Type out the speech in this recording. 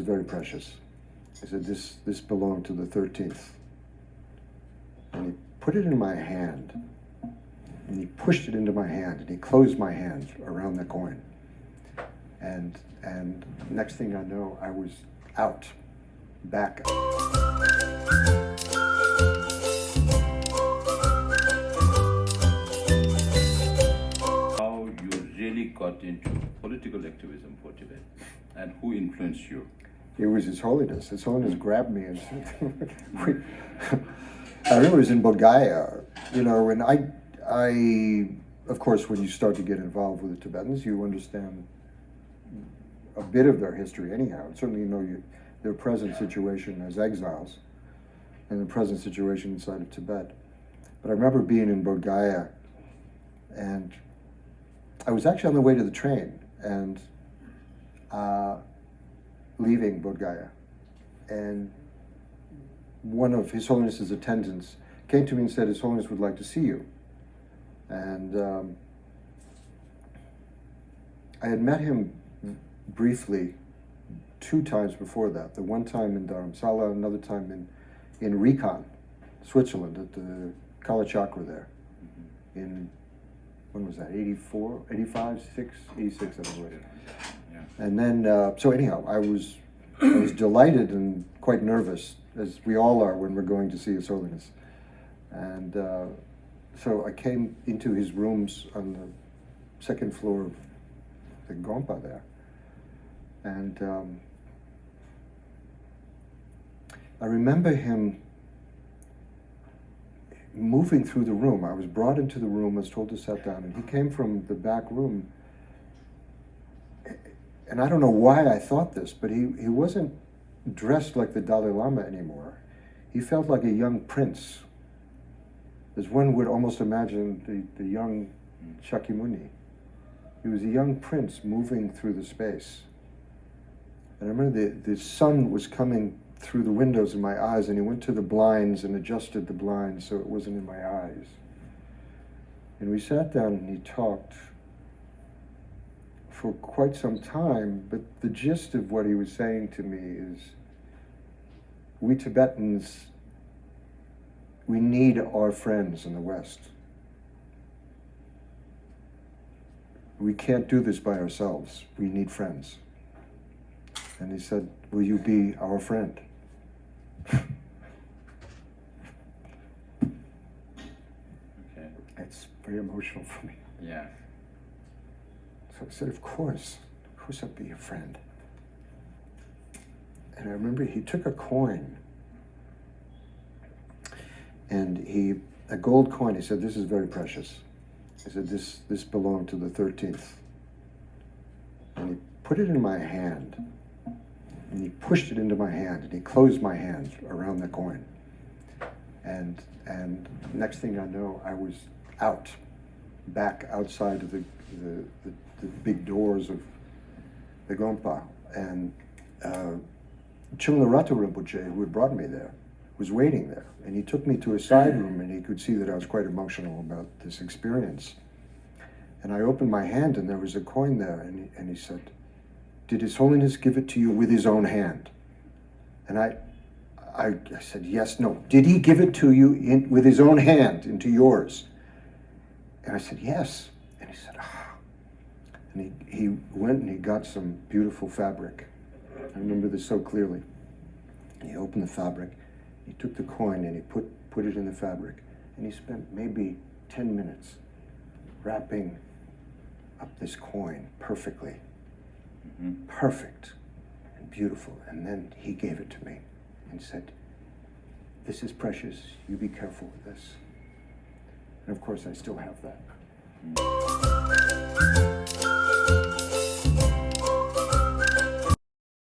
very precious. He said, this belonged to the 13th. And he put it in my hand, and he pushed it into my hand, and he closed my hand around the coin. And next thing I know, I was out, back. How you really got into political activism for Tibet, and who influenced you? It was His Holiness. His Holiness grabbed me and said, I remember it was in Bodh and I, of course, when you start to get involved with the Tibetans, you understand a bit of their history anyhow, and certainly you know their present situation as exiles and the present situation inside of Tibet. But I remember being in Bodh and I was actually on the way to the train and leaving Bodh and one of His Holiness's attendants came to me and said, His Holiness would like to see you. And I had met him briefly 2 times before that. The one time in Dharamsala, another time in Rikon, Switzerland, at the Kala Chakra there. In, when was that, 84, 85, 6, 86, I think it was. Yeah. And then, so anyhow, I was delighted and quite nervous, as we all are when we're going to see His Holiness. And so I came into his rooms on the 2nd floor of the Gompa there. And I remember him moving through the room. I was brought into the room, I was told to sit down, and he came from the back room. And I don't know why I thought this, but he wasn't dressed like the Dalai Lama anymore. He felt like a young prince, as one would almost imagine the young Shakyamuni. He was a young prince moving through the space. And I remember the sun was coming through the windows in my eyes, and he went to the blinds and adjusted the blinds so it wasn't in my eyes. And we sat down and he talked for quite some time, but the gist of what he was saying to me is, we Tibetans, we need our friends in the West. We can't do this by ourselves. We need friends. And he said, will you be our friend? Okay. It's very emotional for me. Yeah. So I said, of course I'll be your friend. And I remember he took a coin, and a gold coin, he said, this is very precious. He said, this belonged to the 13th. And he put it in my hand, and he pushed it into my hand, and he closed my hand around the coin. And next thing I know, I was out, back outside of the big doors of the Gompa. And Chungla Ratu Rinpoche, who had brought me there, was waiting there. And he took me to a side room, and he could see that I was quite emotional about this experience. And I opened my hand, and there was a coin there, and he said, did His Holiness give it to you with his own hand? And I said, yes, no. Did he give it to you with his own hand into yours? And I said, yes. And he said, ah. And he went and he got some beautiful fabric. I remember this so clearly. And he opened the fabric, he took the coin and he put it in the fabric. And he spent maybe 10 minutes wrapping up this coin perfectly. Mm-hmm. Perfect and beautiful. And then he gave it to me and said, this is precious, you be careful with this. And of course I still have that.